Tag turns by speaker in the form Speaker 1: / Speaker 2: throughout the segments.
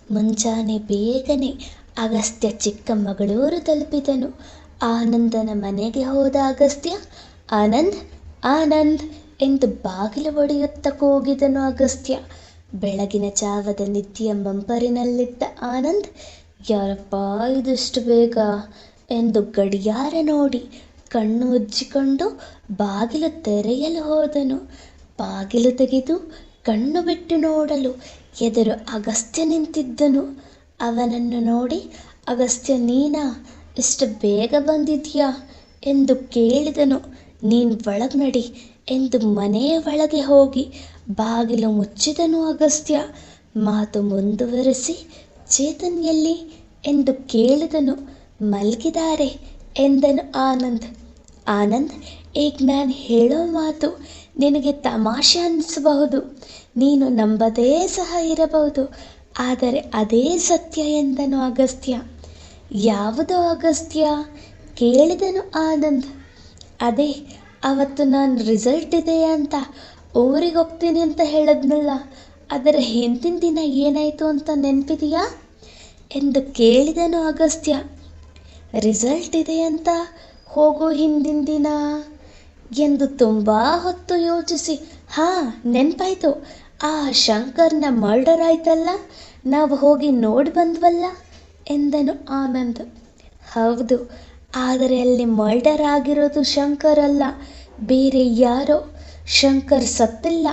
Speaker 1: ಮುಂಜಾನೆ ಬೇಗನೆ ಅಗಸ್ತ್ಯ ಚಿಕ್ಕಮಗಳೂರು ತಲುಪಿದನು. ಆನಂದನ ಮನೆಗೆ ಹೋದ ಅಗಸ್ತ್ಯ, ಆನಂದ್, ಆನಂದ್ ಎಂದು ಬಾಗಿಲು ಒಡೆಯುತ್ತ ಕೂಗಿದನು ಅಗಸ್ತ್ಯ. ಬೆಳಗಿನ ಜಾವದ ನಿದ್ಯೆಯ ಮಂಪರಿನಲ್ಲಿದ್ದ ಆನಂದ್, ಯಾರಪ್ಪ ಇದಿಷ್ಟು ಬೇಗ ಎಂದು ಗಡಿಯಾರ ನೋಡಿ ಕಣ್ಣು ಉಜ್ಜಿಕೊಂಡು ಬಾಗಿಲು ತೆರೆಯಲು ಹೋದನು. ಬಾಗಿಲು ತೆಗೆದು ಕಣ್ಣು ಬಿಟ್ಟು ನೋಡಲು ಎದುರು ಅಗಸ್ತ್ಯ ನಿಂತಿದ್ದನು. ಅವನನ್ನು ನೋಡಿ, ಅಗಸ್ತ್ಯ, ನೀನಾ, ಇಷ್ಟು ಬೇಗ ಬಂದಿದ್ಯಾ ಎಂದು ಕೇಳಿದನು. ನೀನು ಒಳಗೆ ನಡಿ ಎಂದು ಮನೆಯ ಒಳಗೆ ಹೋಗಿ ಬಾಗಿಲು ಮುಚ್ಚಿದನು ಅಗಸ್ತ್ಯ. ಮಾತು ಮುಂದುವರೆಸಿ, ಚೇತನ್ ಎಲ್ಲಿ ಎಂದು ಕೇಳಿದನು. ಮಲಗಿದ್ದಾರೆ ಎಂದನು ಆನಂದ್. ಆನಂದ್, ಈಗ ನಾನು ಹೇಳೋ ಮಾತು ನಿನಗೆ ತಮಾಷೆ ಅನ್ನಿಸಬಹುದು, ನೀನು ನಂಬದೇ ಸಹ ಇರಬಹುದು, ಆದರೆ ಅದೇ ಸತ್ಯ ಎಂದನು ಅಗಸ್ತ್ಯ. ಯಾವುದೋ ಅಗಸ್ತ್ಯ ಕೇಳಿದನು ಆನಂದ್. ಅದೇ ಅವತ್ತು ನಾನು ರಿಸಲ್ಟ್ ಇದೆ ಅಂತ ಊರಿಗೆ ಹೋಗ್ತೀನಿ ಅಂತ ಹೇಳಿದ್ನಲ್ಲ, ಅದರ ಹಿಂದಿನ ದಿನ ಏನಾಯಿತು ಅಂತ ನೆನಪಿದೆಯಾ ಎಂದು ಕೇಳಿದನು ಅಗಸ್ತ್ಯ. ರಿಸಲ್ಟ್ ಇದೆ ಅಂತ ಹೋಗೋ ಹಿಂದಿನ ದಿನ ಎಂದು ತುಂಬ ಹೊತ್ತು ಯೋಚಿಸಿ, ಹಾಂ ನೆನಪಾಯ್ತು, ಆ ಶಂಕರ್ನ ಮರ್ಡರ್ ಆಯ್ತಲ್ಲ, ನಾವು ಹೋಗಿ ನೋಡಿ ಬಂದ್ವಲ್ಲ ಎಂದನು ಆನಂದ್. ಹೌದು, ಆದರೆ ಅಲ್ಲಿ ಮರ್ಡರ್ ಆಗಿರೋದು ಶಂಕರ್ ಅಲ್ಲ, ಬೇರೆ ಯಾರೋ. ಶಂಕರ್ ಸತ್ತಿಲ್ಲ,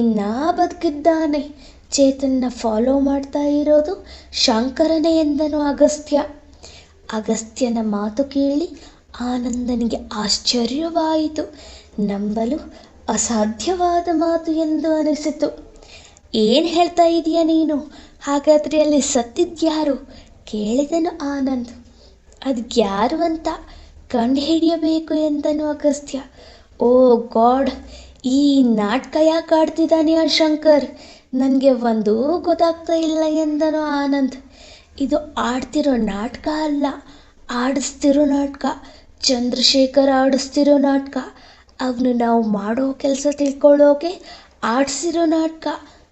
Speaker 1: ಇನ್ನೂ ಬದುಕಿದ್ದಾನೆ. ಚೇತನ್ನ ಫಾಲೋ ಮಾಡ್ತಾ ಇರೋದು ಶಂಕರನೇ ಎಂದನು ಅಗಸ್ತ್ಯ. ಅಗಸ್ತ್ಯನ ಮಾತು ಕೇಳಿ ಆನಂದನಿಗೆ ಆಶ್ಚರ್ಯವಾಯಿತು. ನಂಬಲು ಅಸಾಧ್ಯವಾದ ಮಾತು ಎಂದು ಅನಿಸಿತು. ಏನು ಹೇಳ್ತಾ ಇದೀಯ ನೀನು? ಹಾಗಾದರೆ ಅಲ್ಲಿ ಸತ್ತಿದ್ಯಾರು ಕೇಳಿದನು ಆನಂದ್. ಅದು ಯಾರು ಅಂತ ಕಂಡುಹಿಡಿಯಬೇಕು ಎಂದನು ಅಗಸ್ತ್ಯ. ಓ ಗಾಡ್, ಈ ನಾಟಕ ಯಾಕೆ ಆಡ್ತಿದ್ದಾನೆ ಆ ಶಂಕರ್? ನನಗೆ ಒಂದೂ ಗೊತ್ತಾಗ್ತಾ ಇಲ್ಲ ಎಂದನು ಆನಂದ್. ಇದು ಆಡ್ತಿರೋ ನಾಟಕ ಅಲ್ಲ, ಆಡಿಸ್ತಿರೋ ನಾಟಕ. ಚಂದ್ರಶೇಖರ್ ಆಡಿಸ್ತಿರೋ ನಾಟಕ. ಅವನು ನಾವು ಮಾಡೋ ಕೆಲಸ ತಿಳ್ಕೊಳ್ಳೋಕೆ ಆಡಿಸಿರೋ ನಾಟಕ.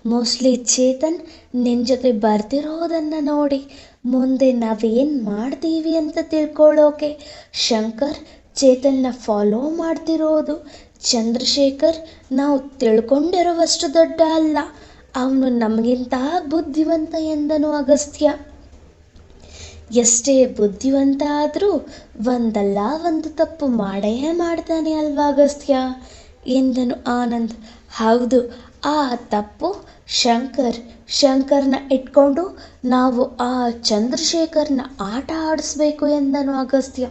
Speaker 1: ಮೋಸ್ಟ್ಲಿ ಚೇತನ್ ನಿನ್ನ ಜೊತೆ ಬರ್ತಿರೋದನ್ನು ನೋಡಿ ಮುಂದೆ ನಾವೇನು ಮಾಡ್ತೀವಿ ಅಂತ ತಿಳ್ಕೊಳ್ಳೋಕೆ ಶಂಕರ್ ಚೇತನ್ನ ಫಾಲೋ ಮಾಡ್ತಿರೋದು. ಚಂದ್ರಶೇಖರ್ ನಾವು ತಿಳ್ಕೊಂಡಿರುವಷ್ಟು ದೊಡ್ಡ ಅಲ್ಲ, ಅವನು ನಮಗಿಂತ ಬುದ್ಧಿವಂತ ಎಂದನು ಅಗಸ್ತ್ಯ. ಎಷ್ಟೇ ಬುದ್ಧಿವಂತ ಆದರೂ ಒಂದಲ್ಲ ಒಂದು ತಪ್ಪು ಮಾಡೇ ಮಾಡ್ತಾನೆ ಅಲ್ವಾ ಅಗಸ್ತ್ಯ ಎಂದನು ಆನಂದ್. ಹೌದು, ಆ ತಪ್ಪು ಶಂಕರ್ನ ಇಟ್ಕೊಂಡು ನಾವು ಆ ಚಂದ್ರಶೇಖರ್ನ ಆಟ ಆಡಿಸ್ಬೇಕು ಎಂದನು ಅಗಸ್ತ್ಯ.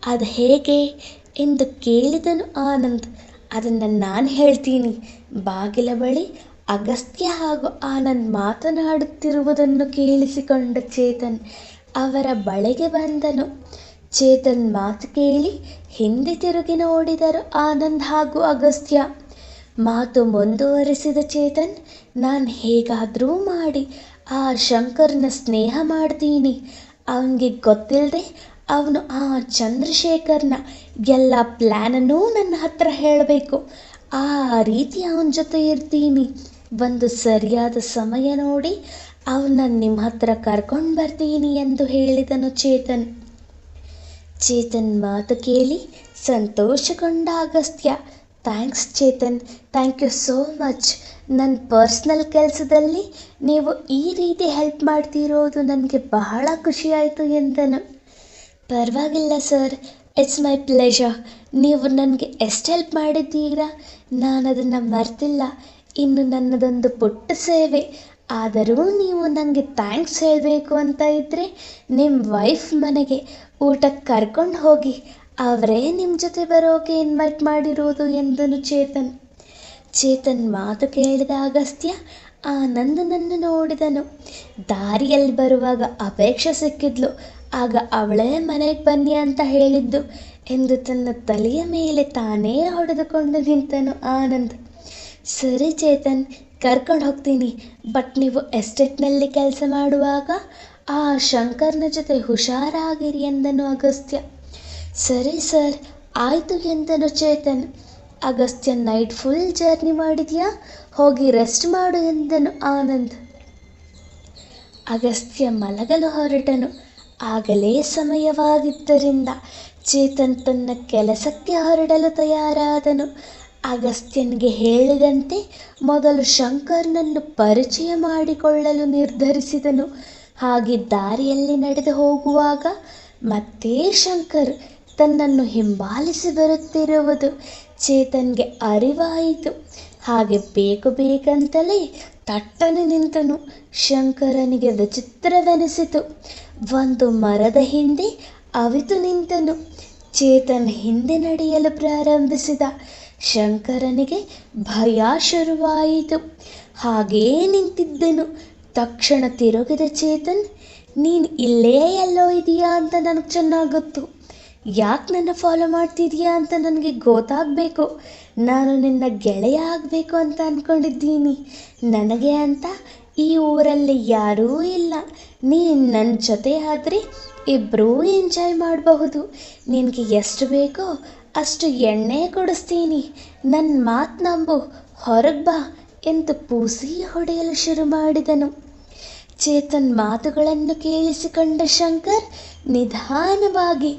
Speaker 1: ಅದು ಹೇಗೆ ಎಂದು ಕೇಳಿದನು ಆನಂದ್. ಅದನ್ನು ನಾನು ಹೇಳ್ತೀನಿ. ಬಾಗಿಲ ಬಳಿ ಅಗಸ್ತ್ಯ ಹಾಗೂ ಆನಂದ್ ಮಾತನಾಡುತ್ತಿರುವುದನ್ನು ಕೇಳಿಸಿಕೊಂಡ ಚೇತನ್ ಅವರ ಬಳಿಗೆ ಬಂದನು. ಚೇತನ್ ಮಾತು ಕೇಳಿ ಹಿಂದೆ ತಿರುಗಿ ನೋಡಿದರು ಆನಂದ್ ಹಾಗೂ ಅಗಸ್ತ್ಯ. ಮಾತು ಮುಂದುವರೆಸಿದ ಚೇತನ್, ನಾನು ಹೇಗಾದರೂ ಮಾಡಿ ಆ ಶಂಕರ್ನ ಸ್ನೇಹ ಮಾಡ್ತೀನಿ. ಅವನಿಗೆ ಗೊತ್ತಿಲ್ಲದೆ ಅವನು ಆ ಚಂದ್ರಶೇಖರ್ನ ಎಲ್ಲ ಪ್ಲ್ಯಾನನ್ನೂ ನನ್ನ ಹತ್ರ ಹೇಳಬೇಕು. ಆ ರೀತಿ ಅವನ ಜೊತೆ ಇರ್ತೀನಿ. ಒಂದು ಸರಿಯಾದ ಸಮಯ ನೋಡಿ ಅವನ್ನ ನಿಮ್ಮ ಹತ್ರ ಕರ್ಕೊಂಡು ಬರ್ತೀನಿ ಎಂದು ಹೇಳಿದನು ಚೇತನ್. ಚೇತನ್ ಮಾತು ಕೇಳಿ ಸಂತೋಷಗೊಂಡ Agastya. Thanks Chetan, thank you so much. ನನ್ನ ಪರ್ಸ್ನಲ್ ಕೆಲಸದಲ್ಲಿ ನೀವು ಈ ರೀತಿ ಹೆಲ್ಪ್ ಮಾಡ್ತಿರೋದು ನನಗೆ ಬಹಳ ಖುಷಿಯಾಯಿತು ಎಂದನು. ಪರವಾಗಿಲ್ಲ ಸರ್, ಇಟ್ಸ್ ಮೈ ಪ್ಲೆಷರ್. ನೀವು ನನಗೆ ಎಷ್ಟು ಹೆಲ್ಪ್ ಮಾಡಿದ್ದೀರಾ, ನಾನು ಅದನ್ನು ಮರ್ತಿಲ್ಲ. ಇನ್ನು ನನ್ನದೊಂದು ಪುಟ್ಟ ಸೇವೆ. ಆದರೂ ನೀವು ನನಗೆ ಥ್ಯಾಂಕ್ಸ್ ಹೇಳಬೇಕು ಅಂತ ಇದ್ದರೆ ನಿಮ್ಮ ವೈಫ್ ಮನೆಗೆ ಊಟಕ್ಕೆ ಕರ್ಕೊಂಡು ಹೋಗಿ, ಅವರೇ ನಿಮ್ಮ ಜೊತೆ ಬರೋಕೆ ಇನ್ವೈಟ್ ಮಾಡಿರೋದು ಎಂದನು ಚೇತನ್. ಚೇತನ್ ಮಾತು ಕೇಳಿದ ಅಗಸ್ತ್ಯ ಆನಂದನನ್ನು ನೋಡಿದನು. ದಾರಿಯಲ್ಲಿ ಬರುವಾಗ ಅಪೇಕ್ಷೆ ಸಿಕ್ಕಿದ್ಲು, ಆಗ ಅವಳೇ ಮನೆಗೆ ಬನ್ನಿ ಅಂತ ಹೇಳಿದ್ದು ಎಂದು ತನ್ನ ತಲೆಯ ಮೇಲೆ ತಾನೇ ಹೊಡೆದುಕೊಂಡು ನಿಂತನು ಆನಂದ್. ಸರಿ ಚೇತನ್, ಕರ್ಕೊಂಡು ಹೋಗ್ತೀನಿ. ಬಟ್ ನೀವು ಎಸ್ಟೇಟ್ನಲ್ಲಿ ಕೆಲಸ ಮಾಡುವಾಗ ಆ ಶಂಕರ್ನ ಜೊತೆ ಹುಷಾರಾಗಿರಿ ಎಂದನು ಅಗಸ್ತ್ಯ. ಸರಿ ಸರ್, ಆಯಿತು ಎಂದನು Chetan. Agastya, night full journey ಮಾಡಿದ್ಯಾ, ಹೋಗಿ ರೆಸ್ಟ್ ಮಾಡು ಎಂದನು ಆನಂದ್. ಅಗಸ್ತ್ಯ ಮಲಗಲು ಹೊರಟನು. ಆಗಲೇ ಸಮಯವಾಗಿದ್ದರಿಂದ ಚೇತನ್ ತನ್ನ ಕೆಲಸಕ್ಕೆ ಹೊರಡಲು ತಯಾರಾದನು. ಅಗಸ್ತ್ಯನಿಗೆ ಹೇಳಿದಂತೆ ಮೊದಲು ಶಂಕರ್ನನ್ನು ಪರಿಚಯ ಮಾಡಿಕೊಳ್ಳಲು ನಿರ್ಧರಿಸಿದನು. ಹಾಗೆ ದಾರಿಯಲ್ಲಿ ನಡೆದು ಹೋಗುವಾಗ ಮತ್ತೆ ಶಂಕರ್ ತನ್ನನ್ನು ಹಿಂಬಾಲಿಸಿ ಬರುತ್ತಿರುವುದು ಚೇತನ್ಗೆ ಅರಿವಾಯಿತು. ಹಾಗೆ ಬೇಕು ಬೇಕಂತಲೇ ತಟ್ಟನೆ ನಿಂತನು. ಶಂಕರನಿಗೆ ವಿಚಿತ್ರವೆನಿಸಿತು. ಒಂದು ಮರದ ಹಿಂದೆ ಅವಿತು ನಿಂತನು. ಚೇತನ್ ಹಿಂದೆ ನಡೆಯಲು ಪ್ರಾರಂಭಿಸಿದ. ಶಂಕರನಿಗೆ ಭಯ ಶುರುವಾಯಿತು. ಹಾಗೇ ನಿಂತಿದ್ದನು. ತಕ್ಷಣ ತಿರುಗಿದ ಚೇತನ್, ನೀನು ಇಲ್ಲೇ ಎಲ್ಲೋ ಇದೆಯಾ ಅಂತ ನನಗೆ ಚೆನ್ನಾಗಿ ಗೊತ್ತು. ಯಾಕೆ ನನ್ನ ಫಾಲೋ ಮಾಡ್ತಿದೀಯಾ ಅಂತ ನನಗೆ ಗೊತ್ತಾಗಬೇಕು. ನಾನು ನಿನ್ನ ಗೆಳೆಯ ಆಗಬೇಕು ಅಂತ ಅಂದ್ಕೊಂಡಿದ್ದೀನಿ. ನನಗೆ ಅಂತ ಈ ಊರಲ್ಲಿ ಯಾರೂ ಇಲ್ಲ. ನೀನು ನನ್ನ ಜೊತೆ ಆದರೆ ಇಬ್ಬರೂ ಎಂಜಾಯ್ ಮಾಡಬಹುದು. ನಿನಗೆ ಎಷ್ಟು ಬೇಕೋ ಅಷ್ಟು ಎಣ್ಣೆ ಕೊಡಿಸ್ತೀನಿ. ನನ್ನ ಮಾತು ನಂಬು, ಹೊರಗೆ ಬಾ ಎಂದು ಪೂಸಿ ಹೊಡೆಯಲು ಶುರು ಮಾಡಿದನು. ಚೇತನ್ ಮಾತುಗಳನ್ನು ಕೇಳಿಸಿಕೊಂಡ ಶಂಕರ್ ನಿಧಾನವಾಗಿ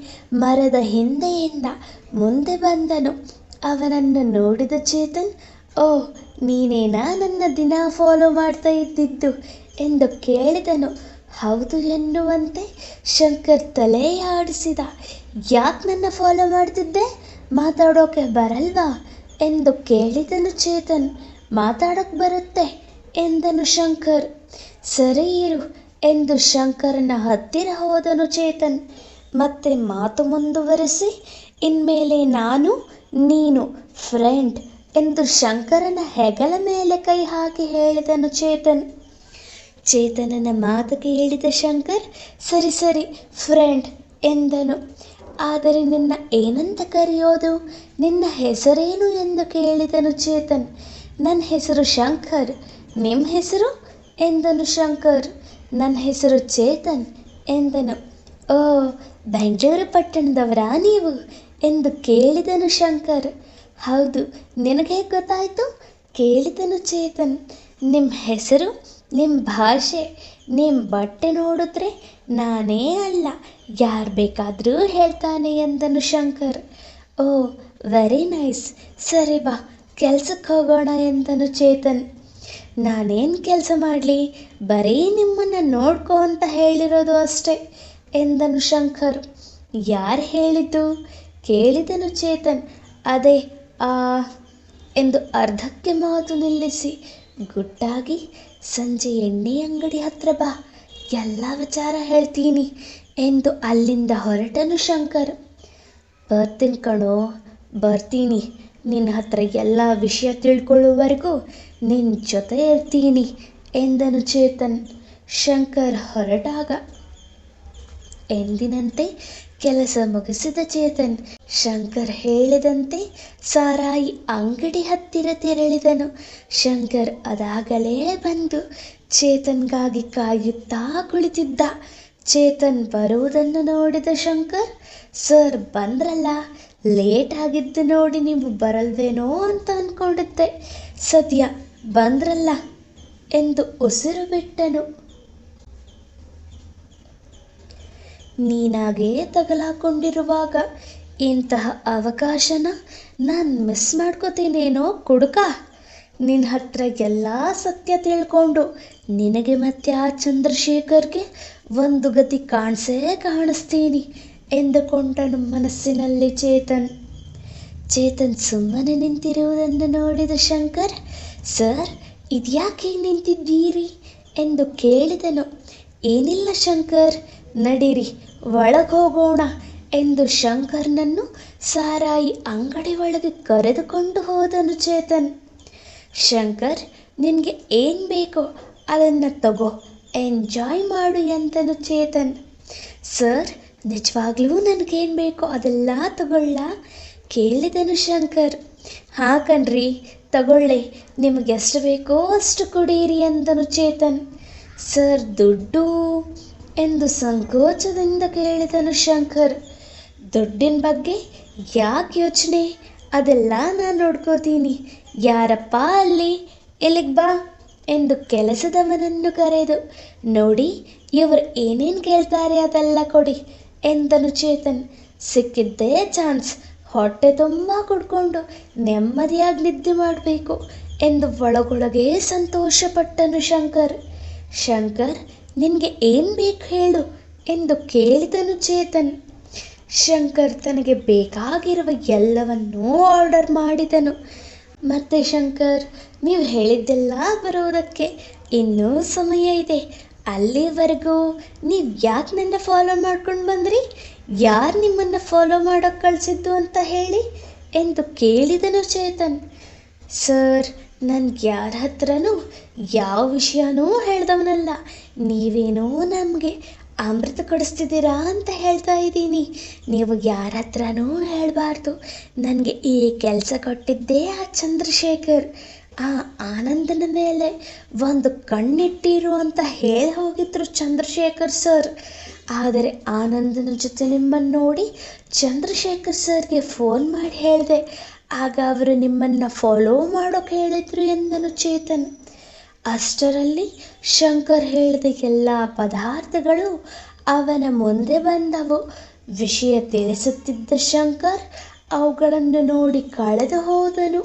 Speaker 1: ಮರದ ಹಿಂದೆಯಿಂದ ಮುಂದೆ ಬಂದನು. ಅವನನ್ನು ನೋಡಿದ ಚೇತನ್, ಓ ನೀನೇನಾ ನನ್ನ ದಿನ ಫಾಲೋ ಮಾಡ್ತಾ ಇದ್ದಿದ್ದು ಎಂದು ಕೇಳಿದನು. ಹೌದು ಎನ್ನುವಂತೆ ಶಂಕರ್ ತಲೆ ಆಡಿಸಿದ. ಯಾಕೆ ನನ್ನ ಫಾಲೋ ಮಾಡ್ತಿದ್ದೆ? ಮಾತಾಡೋಕೆ ಬರಲ್ವಾ ಎಂದು ಕೇಳಿದನು ಚೇತನ್. ಮಾತಾಡೋಕೆ ಬರುತ್ತೆ ಎಂದನು ಶಂಕರ್. ಸರಿ ಇರು ಎಂದು ಶಂಕರನ ಹತ್ತಿರ ಹೋದನು ಚೇತನ್. ಮತ್ತೆ ಮಾತು ಮುಂದುವರೆಸಿ, ಇನ್ಮೇಲೆ ನಾನು ನೀನು ಫ್ರೆಂಡ್ ಎಂದು ಶಂಕರನ ಹೆಗಲ ಮೇಲೆ ಕೈ ಹಾಕಿ ಹೇಳಿದನು ಚೇತನ್. ಚೇತನನ ಮಾತು ಕೇಳಿದ ಶಂಕರ್ ಸರಿ ಸರಿ ಫ್ರೆಂಡ್ ಎಂದನು. ಆದರೆ ನಿನ್ನ ಏನಂತ ಕರೆಯೋದು? ನಿನ್ನ ಹೆಸರೇನು ಎಂದು ಕೇಳಿದನು ಚೇತನ್. ನನ್ನ ಹೆಸರು ಶಂಕರ್. ನಿಮ್ಮ ಹೆಸರು ಎಂದನು ಶಂಕರ್. ನನ್ನ ಹೆಸರು ಚೇತನ್ ಎಂದನು. ಓ ಬೆಂಗಳೂರು ಪಟ್ಟಣದವರಾ ನೀವು ಎಂದು ಕೇಳಿದನು ಶಂಕರ್. ಹೌದು, ನಿನಗೆ ಗೊತ್ತಾಯಿತು ಕೇಳಿದನು ಚೇತನ್. ನಿಮ್ಮ ಹೆಸರು, ನಿಮ್ಮ ಭಾಷೆ, ನಿಮ್ಮ ಬಟ್ಟೆ ನೋಡಿದ್ರೆ ನಾನೇ ಅಲ್ಲ ಯಾರು ಬೇಕಾದರೂ ಹೇಳ್ತಾನೆ ಎಂದನು ಶಂಕರ್. ಓ ವೆರಿ ನೈಸ್, ಸರಿ ಬಾ ಕೆಲ್ಸಕ್ಕೆ ಹೋಗೋಣ ಎಂದನು ಚೇತನ್. ನಾನೇನು ಕೆಲಸ ಮಾಡಲಿ, ಬರೀ ನಿಮ್ಮನ್ನು ನೋಡ್ಕೋ ಅಂತ ಹೇಳಿರೋದು ಅಷ್ಟೇ ಎಂದನು ಶಂಕರ್. ಯಾರು ಹೇಳಿದ್ದು ಕೇಳಿದನು ಚೇತನ್. ಅದೇ ಎಂದು ಅರ್ಧಕ್ಕೆ ಮಾತು ನಿಲ್ಲಿಸಿ ಗುಟ್ಟಾಗಿ, ಸಂಜೆ ಎಣ್ಣೆ ಅಂಗಡಿ ಹತ್ರ ಬಾ, ಎಲ್ಲ ವಿಚಾರ ಹೇಳ್ತೀನಿ ಎಂದು ಅಲ್ಲಿಂದ ಹೊರಟನು ಶಂಕರ್. ಬರ್ತೀನಿ ಕಣೋ, ಬರ್ತೀನಿ. ನಿನ್ನ ಹತ್ರ ಎಲ್ಲ ವಿಷಯ ತಿಳ್ಕೊಳ್ಳುವವರೆಗೂ ನಿನ್ನ ಜೊತೆ ಇರ್ತೀನಿ ಎಂದನು ಚೇತನ್. ಶಂಕರ್ ಹೊರಟಾಗ ಎಂದಿನಂತೆ ಕೆಲಸ ಮುಗಿಸಿದ ಚೇತನ್ ಶಂಕರ್ ಹೇಳಿದಂತೆ ಸಾರಾಯಿ ಅಂಗಡಿ ಹತ್ತಿರ ತೆರಳಿದನು. ಶಂಕರ್ ಅದಾಗಲೇ ಬಂದು ಚೇತನ್ಗಾಗಿ ಕಾಯುತ್ತಾ ಕುಳಿತಿದ್ದ. ಚೇತನ್ ಬರುವುದನ್ನು ನೋಡಿದ ಶಂಕರ್, ಸರ್ ಬಂದ್ರಲ್ಲ, ಲೇಟ್ ಆಗಿದ್ದು ನೋಡಿ ನೀವು ಬರಲ್ವೇನೋ ಅಂತ ಅಂದ್ಕೊಂಡಿದ್ದೆ. ಸದ್ಯ ಬಂದ್ರಲ್ಲ ಎಂದು ಉಸಿರು ಬಿಟ್ಟನು. ನೀನಾಗೇ ತಗಲಾಕೊಂಡಿರುವಾಗ ಇಂತಹ ಅವಕಾಶನ ನಾನು ಮಿಸ್ ಮಾಡ್ಕೋತೀನೇನೋ ಕುಡುಕ. ನಿನ್ನ ಹತ್ರ ಎಲ್ಲ ಸತ್ಯ ತಿಳ್ಕೊಂಡು ನಿನಗೆ ಮತ್ತೆ ಆ ಚಂದ್ರಶೇಖರ್ಗೆ ಒಂದು ಗತಿ ಕಾಣಿಸ್ತೀನಿ ಎಂದುಕೊಂಡನು ಮನಸ್ಸಿನಲ್ಲಿ ಚೇತನ್. ಚೇತನ್ ಸುಮ್ಮನೆ ನಿಂತಿರುವುದನ್ನು ನೋಡಿದ ಶಂಕರ್, ಸರ್ ಇದ್ಯಾಕೆ ನಿಂತಿದ್ದೀರಿ ಎಂದು ಕೇಳಿದನು. ಏನಿಲ್ಲ ಶಂಕರ್, ನಡೀರಿ ಒಳಗೆ ಹೋಗೋಣ ಎಂದು ಶಂಕರ್ನನ್ನು ಸಾರಾಯಿ ಅಂಗಡಿ ಒಳಗೆ ಕರೆದುಕೊಂಡು ಹೋದನು ಚೇತನ್. ಶಂಕರ್, ನಿನಗೆ ಏನು ಬೇಕೋ ಅದನ್ನು ತಗೋ, ಎಂಜಾಯ್ ಮಾಡು ಎಂದನು ಚೇತನ್. ಸರ್ ನಿಜವಾಗ್ಲೂ ನನಗೇನು ಬೇಕೋ ಅದೆಲ್ಲ ತಗೊಳ್ಳ ಕೇಳಿದನು ಶಂಕರ್. ಹಾಂ ಕಣ್ರಿ, ತಗೊಳ್ಳಿ, ನಿಮಗೆಷ್ಟು ಬೇಕೋ ಅಷ್ಟು ಕುಡೀರಿ ಎಂದನು ಚೇತನ್. ಸರ್ ದುಡ್ಡು ಎಂದು ಸಂಕೋಚದಿಂದ ಕೇಳಿದನು ಶಂಕರ್. ದುಡ್ಡಿನ ಬಗ್ಗೆ ಯಾಕೆ ಯೋಚನೆ, ಅದೆಲ್ಲ ನಾನು ನೋಡ್ಕೋತೀನಿ. ಯಾರಪ್ಪ ಅಲ್ಲಿ, ಇಲ್ಲಿಗೆ ಬಾ ಎಂದು ಕೆಲಸದವನನ್ನು ಕರೆದು, ನೋಡಿ ಇವರು ಏನೇನು ಕೇಳ್ತಾರೆ ಅದೆಲ್ಲ ಕೊಡಿ ಎಂದನು ಚೇತನ್. ಸಿಕ್ಕಿದ್ದೇ ಚಾನ್ಸ್, ಹೊಟ್ಟೆ ತುಂಬ ಕುಡ್ಕೊಂಡು ನೆಮ್ಮದಿಯಾಗಿ ನಿದ್ದೆ ಮಾಡಬೇಕು ಎಂದು ಒಳಗೊಳಗೆ ಸಂತೋಷಪಟ್ಟನು ಶಂಕರ್. ಶಂಕರ್, ನಿನಗೆ ಏನು ಬೇಕು ಹೇಳು ಎಂದು ಕೇಳಿದನು ಚೇತನ್. ಶಂಕರ್ ತನಗೆ ಬೇಕಾಗಿರುವ ಎಲ್ಲವನ್ನೂ ಆರ್ಡರ್ ಮಾಡಿದನು. ಮತ್ತೆ ಶಂಕರ್, ನೀವು ಹೇಳಿದ್ದೆಲ್ಲ ಬರೋದಕ್ಕೆ ಇನ್ನೂ ಸಮಯ ಇದೆ. ಅಲ್ಲಿವರೆಗೂ ನೀವು ಯಾಕೆ ನನ್ನ ಫಾಲೋ ಮಾಡ್ಕೊಂಡು ಬಂದ್ರಿ? ಯಾರು ನಿಮ್ಮನ್ನು ಫಾಲೋ ಮಾಡೋಕ್ಕೆ ಕಳಿಸಿದ್ದು ಅಂತ ಹೇಳಿ ಎಂದು ಕೇಳಿದನು ಚೇತನ್. ಸರ್, ನನಗೆ ಯಾರ ಹತ್ರನೂ ಯಾವ ವಿಷಯನೂ ಹೇಳ್ದವನಲ್ಲ. ನೀವೇನೋ ನಮಗೆ ಅಮೃತ ಕೊಡಿಸ್ತಿದ್ದೀರಾ ಅಂತ ಹೇಳ್ತಾ ಇದ್ದೀನಿ. ನೀವು ಯಾರ ಹತ್ರನೂ ಹೇಳಬಾರ್ದು. ನನಗೆ ಈ ಕೆಲಸ ಕೊಟ್ಟಿದ್ದೇ ಆ ಚಂದ್ರಶೇಖರ್. ಆ ಆನಂದನ ಮೇಲೆ ಒಂದು ಕಣ್ಣಿಟ್ಟಿರು ಅಂತ ಹೇಳಿ ಹೋಗಿದ್ರು ಚಂದ್ರಶೇಖರ್ ಸರ್. ಆದರೆ ಆನಂದನ ಜೊತೆ ನಿಮ್ಮನ್ನು ನೋಡಿ ಚಂದ್ರಶೇಖರ್ ಸರ್ಗೆ ಫೋನ್ ಮಾಡಿ ಹೇಳಿದೆ. ಆಗ ಅವರು ನಿಮ್ಮನ್ನು ಫಾಲೋ ಮಾಡೋಕೆ ಹೇಳಿದ್ರು ಎಂದನು ಚೇತನ್. ಅಷ್ಟರಲ್ಲಿ ಶಂಕರ್ ಹೇಳಿದ ಎಲ್ಲ ಪದಾರ್ಥಗಳು ಅವನ ಮುಂದೆ ಬಂದವು. ವಿಷಯ ತಿಳಿಸುತ್ತಿದ್ದ ಶಂಕರ್ ಅವುಗಳನ್ನು ನೋಡಿ ಕಳೆದು ಹೋದನು.